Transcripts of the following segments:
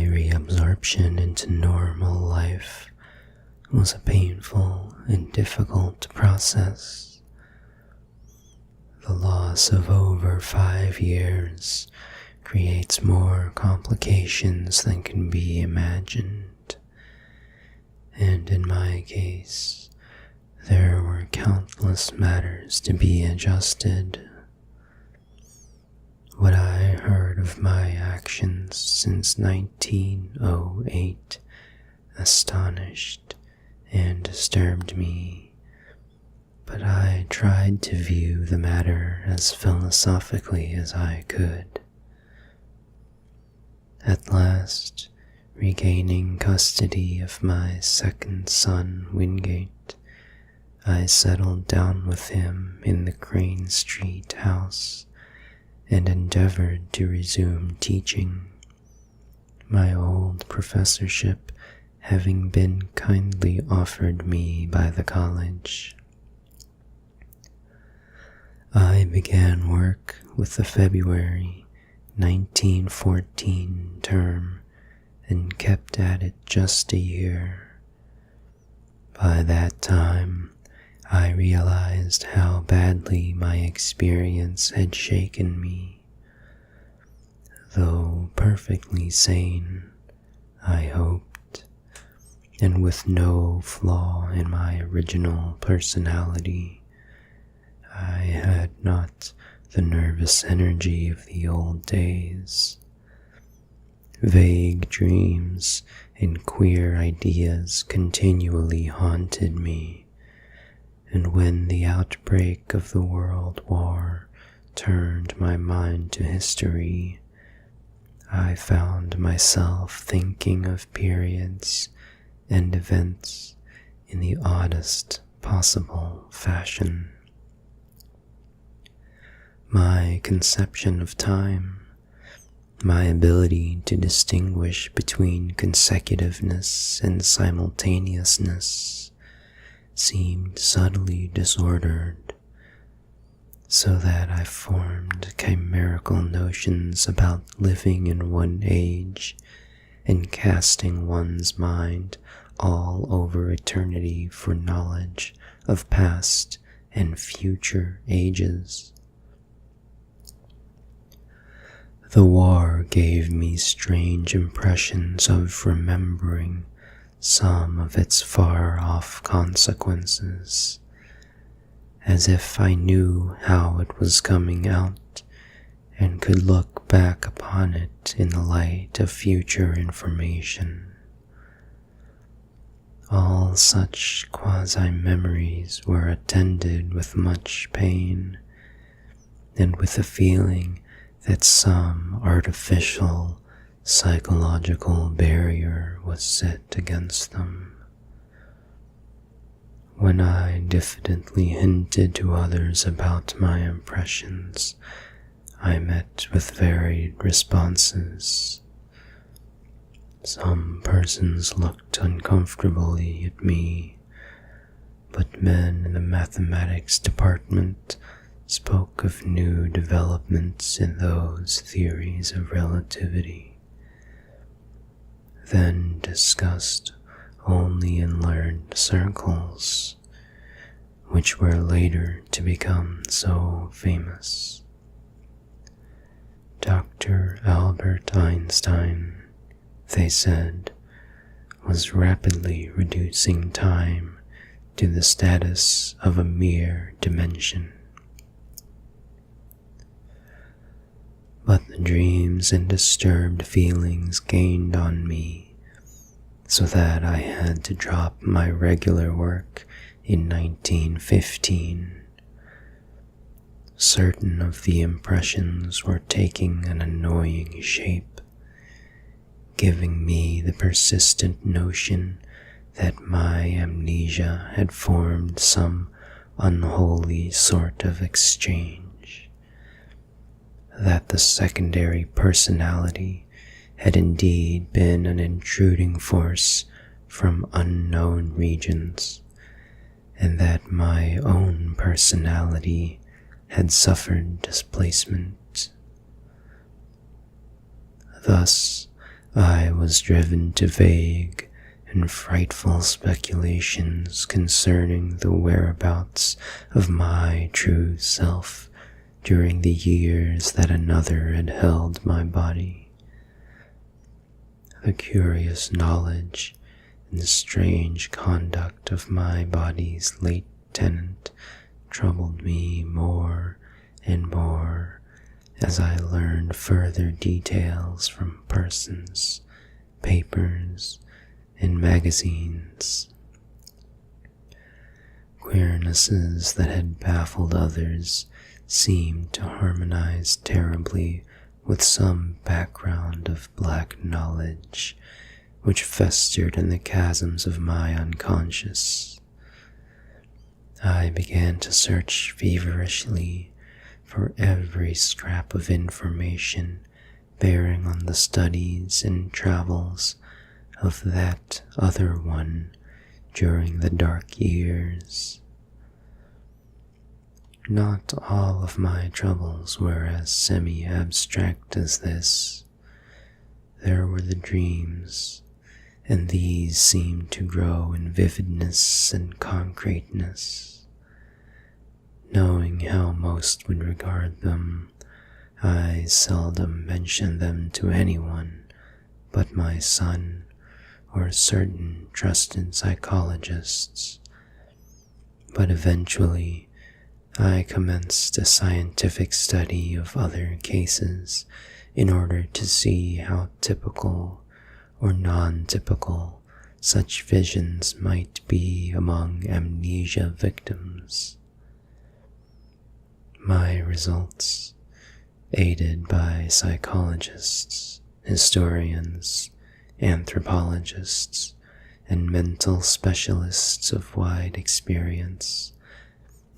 reabsorption into normal life was a painful and difficult process. The loss of over 5 years creates more complications than can be imagined, and in my case, there were countless matters to be adjusted. What I heard of my actions since 1908 astonished and disturbed me, but I tried to view the matter as philosophically as I could. At last, regaining custody of my second son, Wingate, I settled down with him in the Crane Street house and endeavored to resume teaching, my old professorship having been kindly offered me by the college. I began work with the February 1914 term and kept at it just a year. By that time, I realized how badly my experience had shaken me. Though perfectly sane, I hoped, and with no flaw in my original personality, I had not the nervous energy of the old days. Vague dreams and queer ideas continually haunted me, and when the outbreak of the World War turned my mind to history, I found myself thinking of periods and events in the oddest possible fashion. My conception of time, my ability to distinguish between consecutiveness and simultaneousness, seemed subtly disordered, so that I formed chimerical notions about living in one age and casting one's mind all over eternity for knowledge of past and future ages. The war gave me strange impressions of remembering some of its far-off consequences, as if I knew how it was coming out and could look back upon it in the light of future information. All such quasi-memories were attended with much pain, and with a feeling that some artificial psychological barrier was set against them. When I diffidently hinted to others about my impressions, I met with varied responses. Some persons looked uncomfortably at me, but men in the mathematics department spoke of new developments in those theories of relativity, then discussed only in learned circles, which were later to become so famous. Dr. Albert Einstein, they said, was rapidly reducing time to the status of a mere dimension. But the dreams and disturbed feelings gained on me, so that I had to drop my regular work in 1915. Certain of the impressions were taking an annoying shape, giving me the persistent notion that my amnesia had formed some unholy sort of exchange, that the secondary personality had indeed been an intruding force from unknown regions, and that my own personality had suffered displacement. Thus, I was driven to vague and frightful speculations concerning the whereabouts of my true self during the years that another had held my body. The curious knowledge and strange conduct of my body's late tenant troubled me more and more as I learned further details from persons, papers, and magazines. Queernesses that had baffled others seemed to harmonize terribly with some background of black knowledge which festered in the chasms of my unconscious. I began to search feverishly for every scrap of information bearing on the studies and travels of that other one during the dark years. Not all of my troubles were as semi-abstract as this. There were the dreams, and these seemed to grow in vividness and concreteness. Knowing how most would regard them, I seldom mentioned them to anyone but my son or certain trusted psychologists. But eventually, I commenced a scientific study of other cases in order to see how typical or non-typical such visions might be among amnesia victims. My results, aided by psychologists, historians, anthropologists, and mental specialists of wide experience,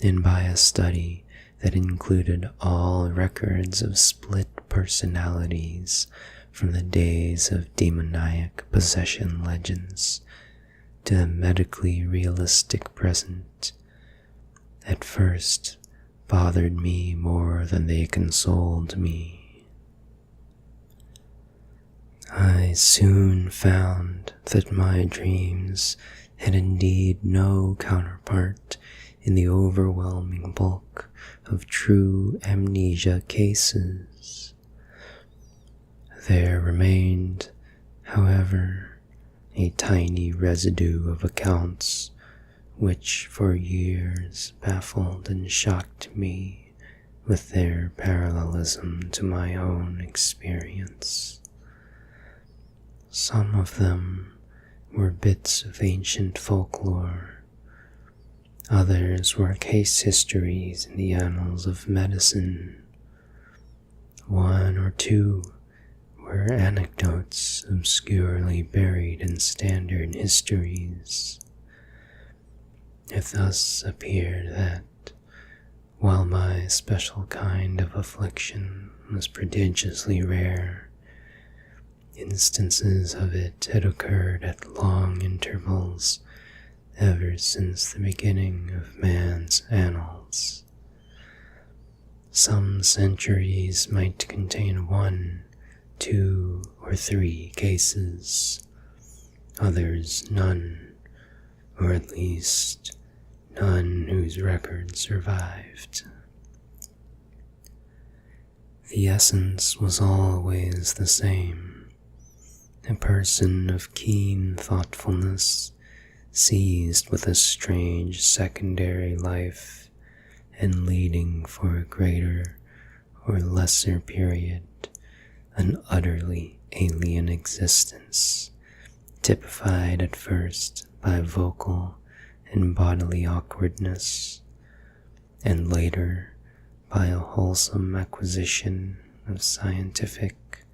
and by a study that included all records of split personalities from the days of demoniac possession legends to the medically realistic present, at first bothered me more than they consoled me. I soon found that my dreams had indeed no counterpart in the overwhelming bulk of true amnesia cases. There remained, however, a tiny residue of accounts which for years baffled and shocked me with their parallelism to my own experience. Some of them were bits of ancient folklore. Others were case histories in the annals of medicine. One or two were anecdotes obscurely buried in standard histories. It thus appeared that, while my special kind of affliction was prodigiously rare, instances of it had occurred at long intervals ever since the beginning of man's annals. Some centuries might contain 1, 2, or 3 cases, others none, or at least none whose record survived. The essence was always the same: a person of keen thoughtfulness, seized with a strange secondary life and leading for a greater or lesser period an utterly alien existence, typified at first by vocal and bodily awkwardness, and later by a wholesome acquisition of scientific,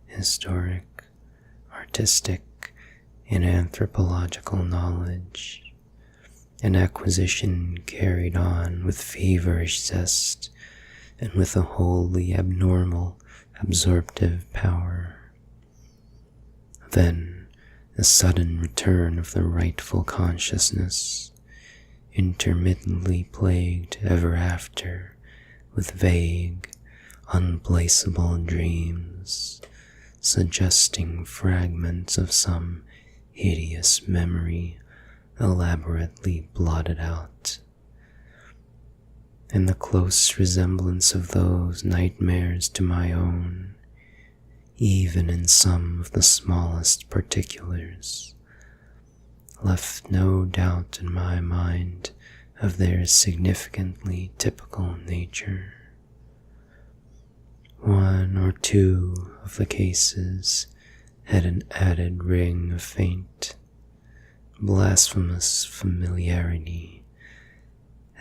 historic, artistic, and anthropological knowledge, an acquisition carried on with feverish zest and with a wholly abnormal absorptive power. Then a sudden return of the rightful consciousness, intermittently plagued ever after with vague, unplaceable dreams, suggesting fragments of some hideous memory elaborately blotted out, and the close resemblance of those nightmares to my own, even in some of the smallest particulars, left no doubt in my mind of their significantly typical nature. One or two of the cases had an added ring of faint, blasphemous familiarity,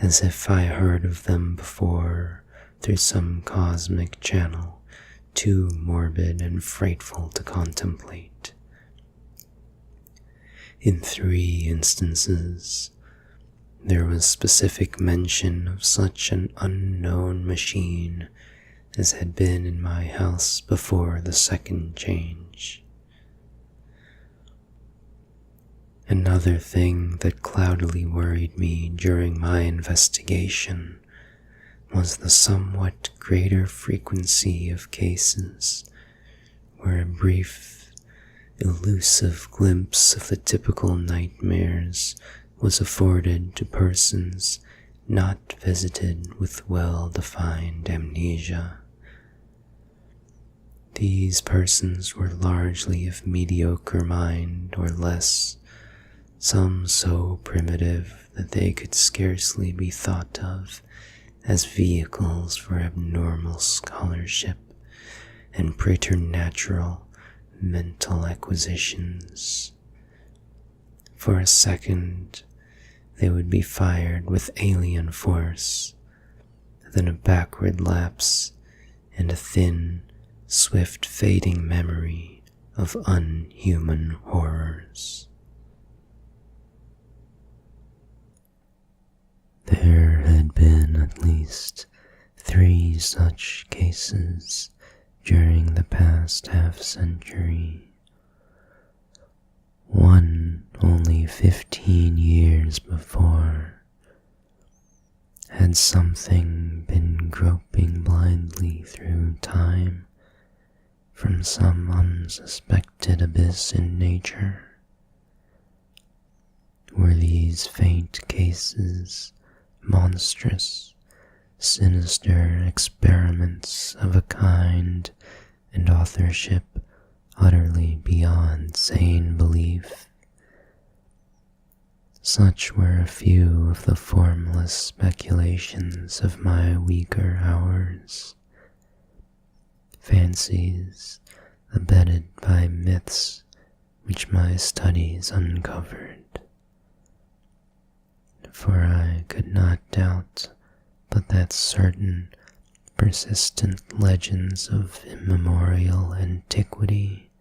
as if I heard of them before through some cosmic channel too morbid and frightful to contemplate. In 3 instances, there was specific mention of such an unknown machine as had been in my house before the second change. Another thing that cloudily worried me during my investigation was the somewhat greater frequency of cases where a brief, elusive glimpse of the typical nightmares was afforded to persons not visited with well-defined amnesia. These persons were largely of mediocre mind or less, some so primitive that they could scarcely be thought of as vehicles for abnormal scholarship and preternatural mental acquisitions. For a second, they would be fired with alien force, then a backward lapse and a thin, swift fading memory of unhuman horrors. There had been at least 3 such cases during the past half-century. One only 15 years before. Had something been groping blindly through time from some unsuspected abyss in nature? Were these faint cases monstrous, sinister experiments of a kind and authorship utterly beyond sane belief? Such were a few of the formless speculations of my weaker hours, fancies abetted by myths which my studies uncovered. For I could not doubt but that certain persistent legends of immemorial antiquity,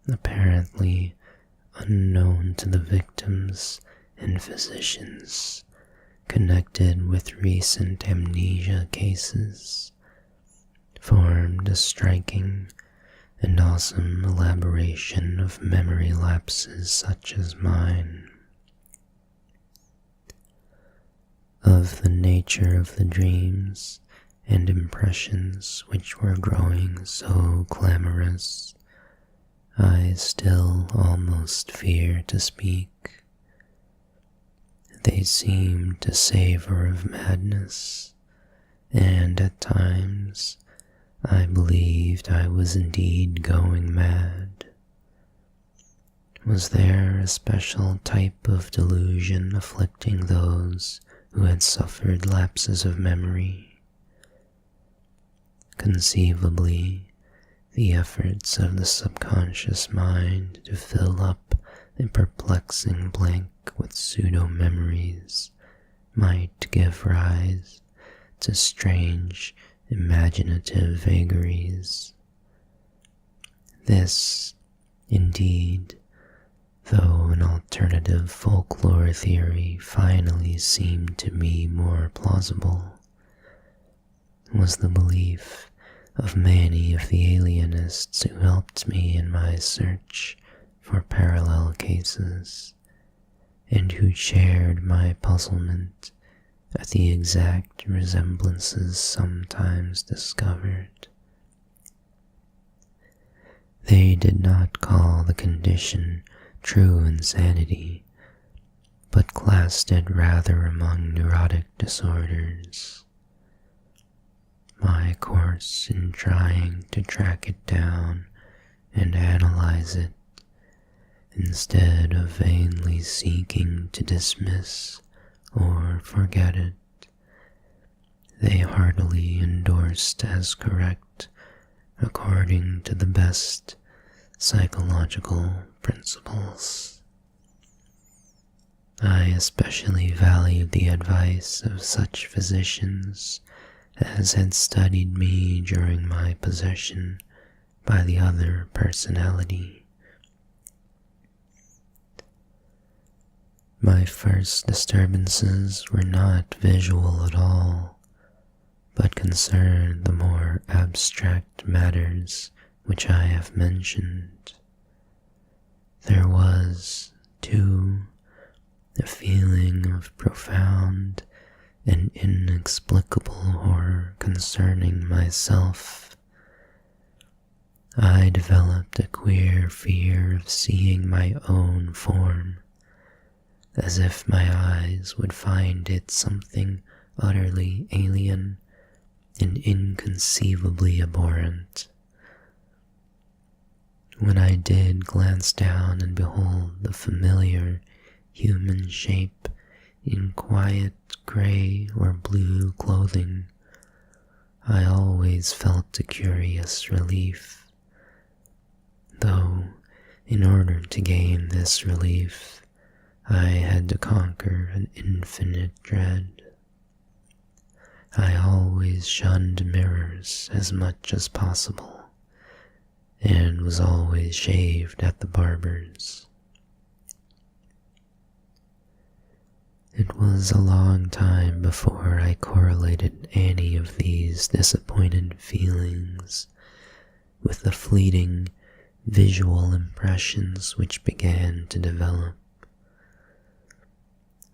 apparently unknown to the victims and physicians, connected with recent amnesia cases, formed a striking and awesome elaboration of memory lapses such as mine. Of the nature of the dreams and impressions which were growing so clamorous, I still almost fear to speak. They seemed to savor of madness, and at times I believed I was indeed going mad. Was there a special type of delusion afflicting those who had suffered lapses of memory? Conceivably, the efforts of the subconscious mind to fill up a perplexing blank with pseudo-memories might give rise to strange, imaginative vagaries. This, indeed, though an alternative folklore theory finally seemed to me more plausible, was the belief of many of the alienists who helped me in my search for parallel cases, and who shared my puzzlement at the exact resemblances sometimes discovered. did not call the condition true insanity, but classed it rather among neurotic disorders. My course in trying to track it down and analyze it, instead of vainly seeking to dismiss or forget it, they heartily endorsed as correct according to the best psychological principles. I especially valued the advice of such physicians as had studied me during my possession by the other personality. My first disturbances were not visual at all, but concerned the more abstract matters which I have mentioned. There was, too, a feeling of profound and inexplicable horror concerning myself. I developed a queer fear of seeing my own form, as if my eyes would find it something utterly alien and inconceivably abhorrent. When I did glance down and behold the familiar human shape in quiet gray or blue clothing, I always felt a curious relief, though in order to gain this relief, I had to conquer an infinite dread. I always shunned mirrors as much as possible, and was always shaved at the barber's. It was a long time before I correlated any of these disappointed feelings with the fleeting visual impressions which began to develop.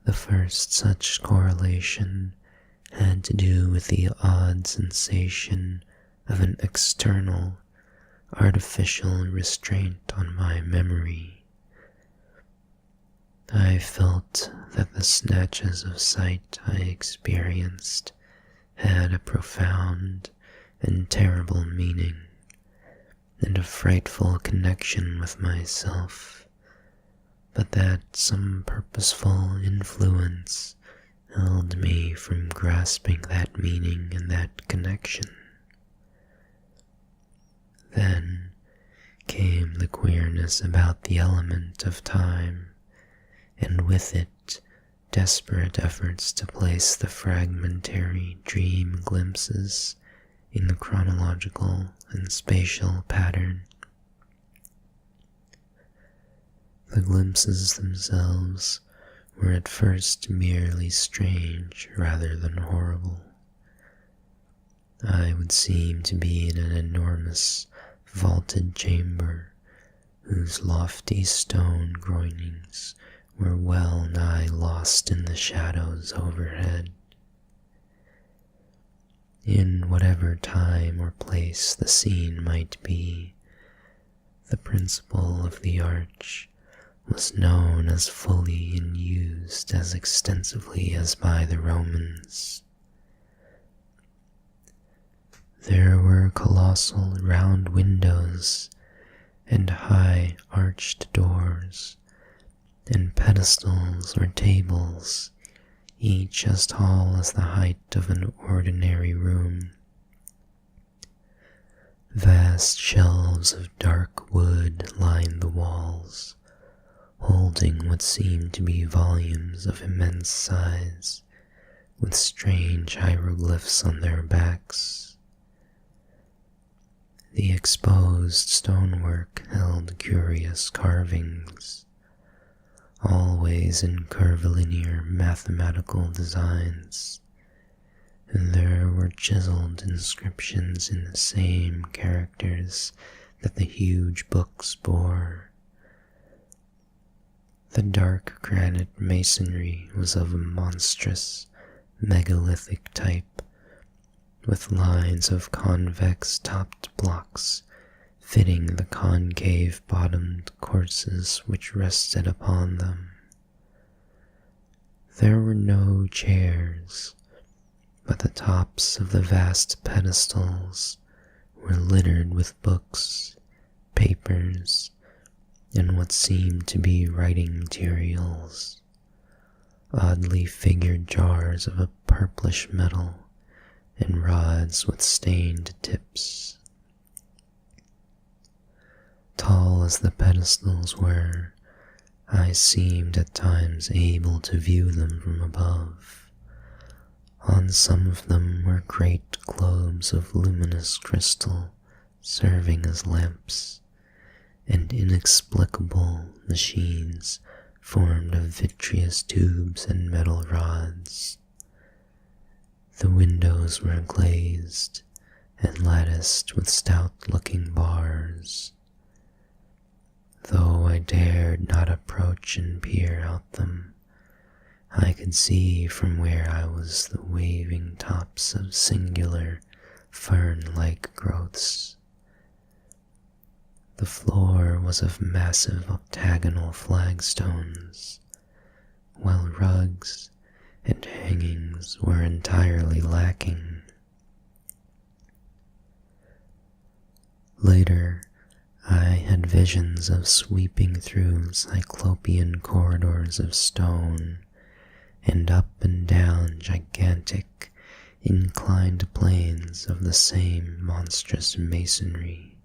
The first such correlation had to do with the odd sensation of an external, artificial restraint on my memory. I felt that the snatches of sight I experienced had a profound and terrible meaning, and a frightful connection with myself, but that some purposeful influence held me from grasping that meaning and that connection. Then came the queerness about the element of time, and with it desperate efforts to place the fragmentary dream glimpses in the chronological and spatial pattern. The glimpses themselves were at first merely strange rather than horrible. I would seem to be in an enormous vaulted chamber whose lofty stone groinings were well nigh lost in the shadows overhead. In whatever time or place the scene might be, the principle of the arch was known as fully and used as extensively as by the Romans. There were colossal round windows and high arched doors, and pedestals or tables, each as tall as the height of an ordinary room. Vast shelves of dark wood lined the walls, holding what seemed to be volumes of immense size, with strange hieroglyphs on their backs. The exposed stonework held curious carvings, always in curvilinear mathematical designs, and there were chiseled inscriptions in the same characters that the huge books bore. The dark granite masonry was of a monstrous, megalithic type, with lines of convex-topped blocks fitting the concave-bottomed courses which rested upon them. There were no chairs, but the tops of the vast pedestals were littered with books, papers, and what seemed to be writing materials, oddly figured jars of a purplish metal, and rods with stained tips. Tall as the pedestals were, I seemed at times able to view them from above. On some of them were great globes of luminous crystal serving as lamps, and inexplicable machines formed of vitreous tubes and metal rods. The windows were glazed and latticed with stout-looking bars. Though I dared not approach and peer out them, I could see from where I was the waving tops of singular fern-like growths. The floor was of massive octagonal flagstones, while rugs and hangings were entirely lacking. Later, I had visions of sweeping through cyclopean corridors of stone and up and down gigantic, inclined planes of the same monstrous masonry.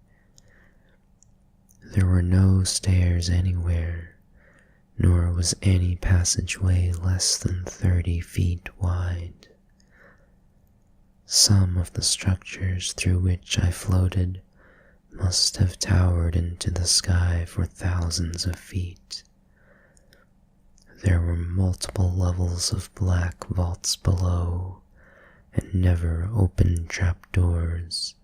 There were no stairs anywhere, nor was any passageway less than 30 feet wide. Some of the structures through which I floated must have towered into the sky for thousands of feet. There were multiple levels of black vaults below, and never opened trapdoors,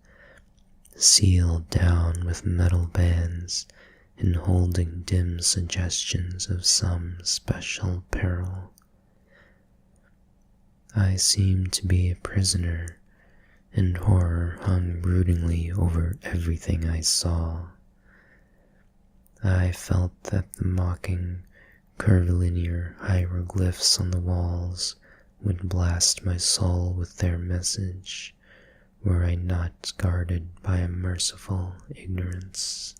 sealed down with metal bands and holding dim suggestions of some special peril. I seemed to be a prisoner, and horror hung broodingly over everything I saw. I felt that the mocking, curvilinear hieroglyphs on the walls would blast my soul with their message, were I not guarded by a merciful ignorance.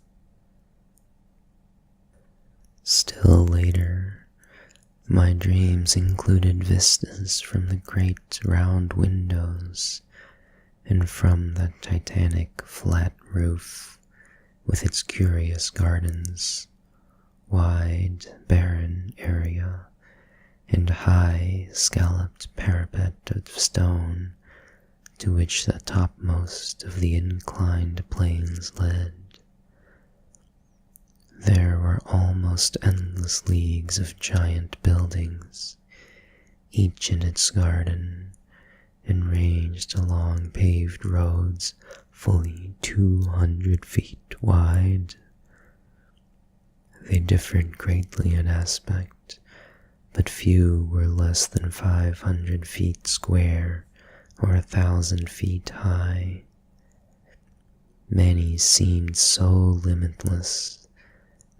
Still later, my dreams included vistas from the great round windows and from the titanic flat roof with its curious gardens, wide, barren area, and high, scalloped parapet of stone to which the topmost of the inclined planes led. There were almost endless leagues of giant buildings, each in its garden, and ranged along paved roads fully 200 feet wide. They differed greatly in aspect, but few were less than 500 feet square or 1,000 feet high. Many seemed so limitless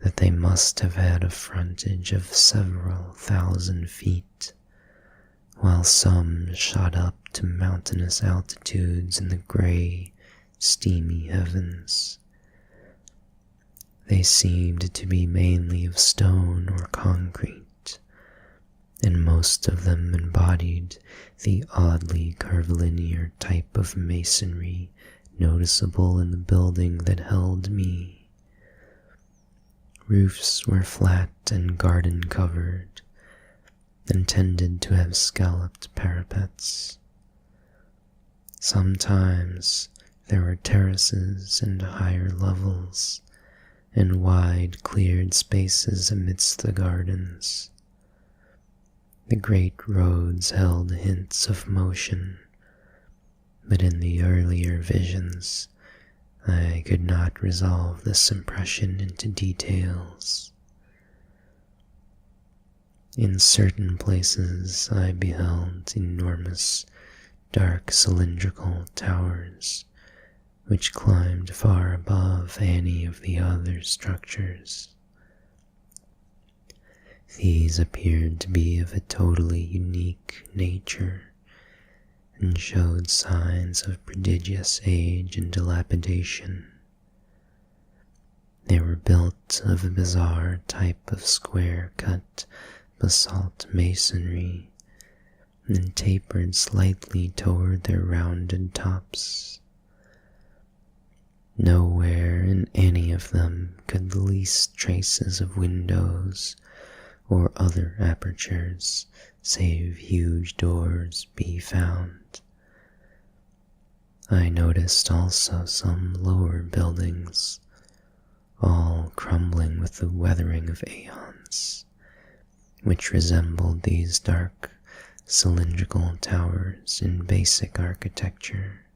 that they must have had a frontage of several thousand feet, while some shot up to mountainous altitudes in the gray, steamy heavens. They seemed to be mainly of stone or concrete, and most of them embodied the oddly curvilinear type of masonry noticeable in the building that held me. Roofs were flat and garden-covered, and tended to have scalloped parapets. Sometimes there were terraces and higher levels, and wide cleared spaces amidst the gardens. The great roads held hints of motion, but in the earlier visions I could not resolve this impression into details. In certain places I beheld enormous, dark cylindrical towers, which climbed far above any of the other structures. These appeared to be of a totally unique nature and showed signs of prodigious age and dilapidation. They were built of a bizarre type of square-cut basalt masonry and tapered slightly toward their rounded tops. Nowhere in any of them could the least traces of windows or other apertures, save huge doors, be found. I noticed also some lower buildings, all crumbling with the weathering of aeons, which resembled these dark, cylindrical towers in basic architecture.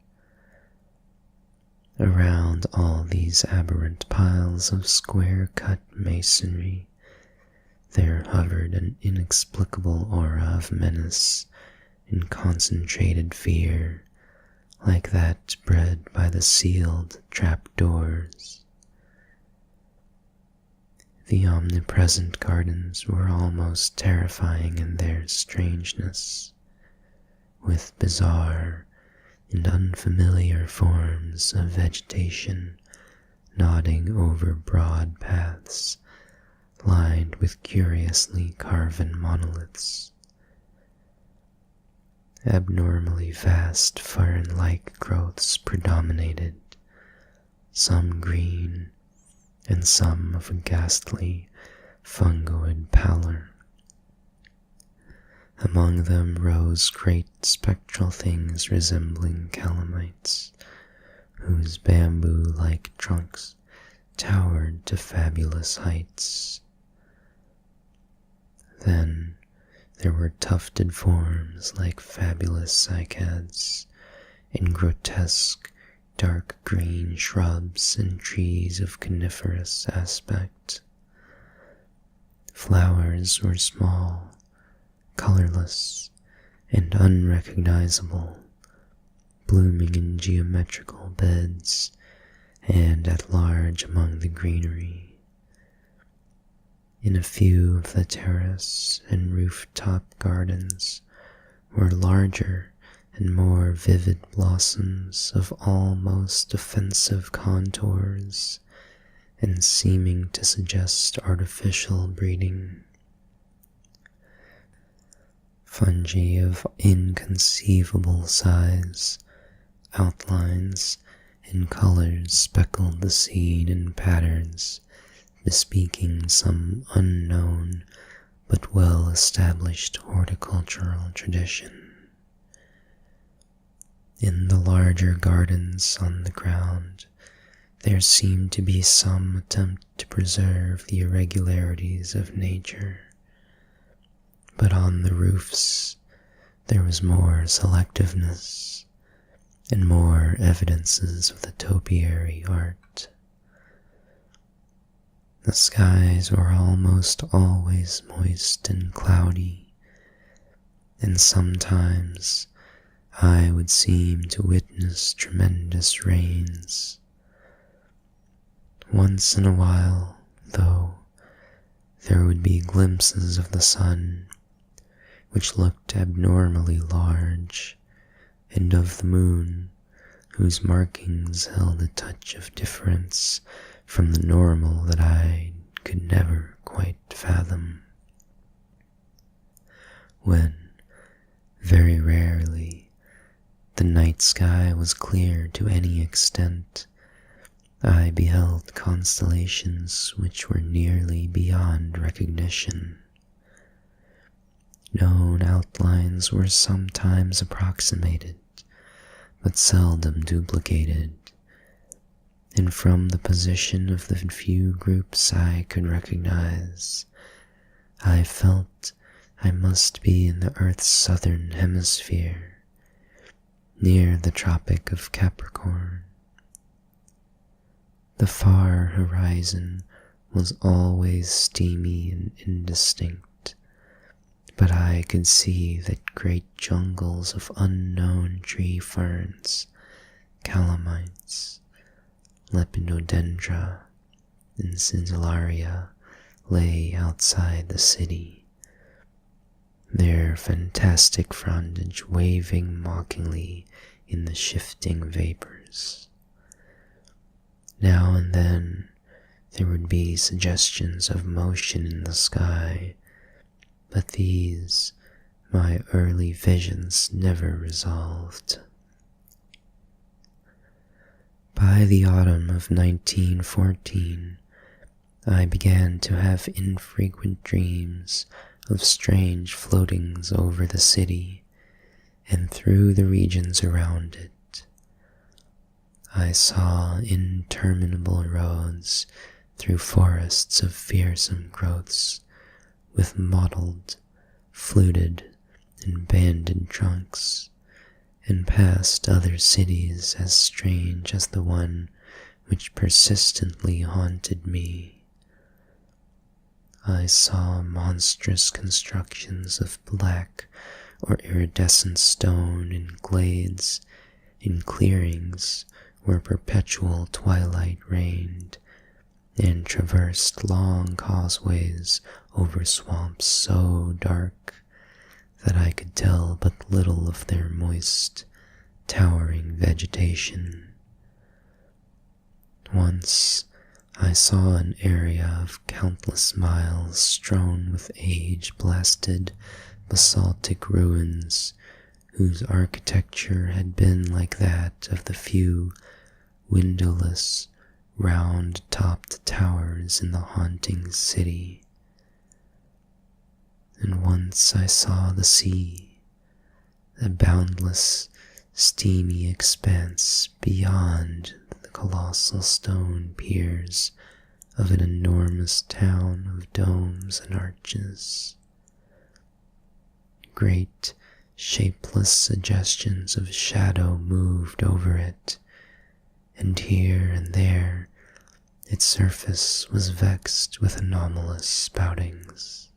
Around all these aberrant piles of square-cut masonry, there hovered an inexplicable aura of menace and concentrated fear, like that bred by the sealed trap-doors. The omnipresent gardens were almost terrifying in their strangeness, with bizarre and unfamiliar forms of vegetation nodding over broad paths lined with curiously carven monoliths. Abnormally vast fern-like growths predominated, some green and some of a ghastly fungoid pallor. Among them rose great spectral things resembling calamites, whose bamboo-like trunks towered to fabulous heights. Then there were tufted forms like fabulous cycads, and grotesque dark green shrubs and trees of coniferous aspect. Flowers were small, colorless, and unrecognizable, blooming in geometrical beds and at large among the greenery. In a few of the terrace and rooftop gardens were larger and more vivid blossoms of almost offensive contours and seeming to suggest artificial breeding. Fungi of inconceivable size, outlines, and colors speckled the scene in patterns bespeaking some unknown but well-established horticultural tradition. In the larger gardens on the ground, there seemed to be some attempt to preserve the irregularities of nature, but on the roofs there was more selectiveness and more evidences of the topiary art. The skies were almost always moist and cloudy, and sometimes I would seem to witness tremendous rains. Once in a while, though, there would be glimpses of the sun, which looked abnormally large, and of the moon, whose markings held a touch of difference from the normal that I could never quite fathom. When, very rarely, the night sky was clear to any extent, I beheld constellations which were nearly beyond recognition. Known outlines were sometimes approximated, but seldom duplicated, and from the position of the few groups I could recognize, I felt I must be in the Earth's southern hemisphere, near the Tropic of Capricorn. The far horizon was always steamy and indistinct, but I could see that great jungles of unknown tree ferns, calamites, lepidodendra, and scintillaria lay outside the city, their fantastic frondage waving mockingly in the shifting vapors. Now and then there would be suggestions of motion in the sky, but these my early visions never resolved. By the autumn of 1914, I began to have infrequent dreams of strange floatings over the city and through the regions around it. I saw interminable roads through forests of fearsome growths with mottled, fluted, and banded trunks, and past other cities as strange as the one which persistently haunted me. I saw monstrous constructions of black or iridescent stone in glades, in clearings where perpetual twilight reigned, and traversed long causeways over swamps so dark that I could tell but little of their moist, towering vegetation. Once I saw an area of countless miles strewn with age-blasted basaltic ruins whose architecture had been like that of the few windowless, round-topped towers in the haunting city. And once I saw the sea, the boundless, steamy expanse beyond the colossal stone piers of an enormous town of domes and arches. Great, shapeless suggestions of shadow moved over it, and here and there its surface was vexed with anomalous spoutings.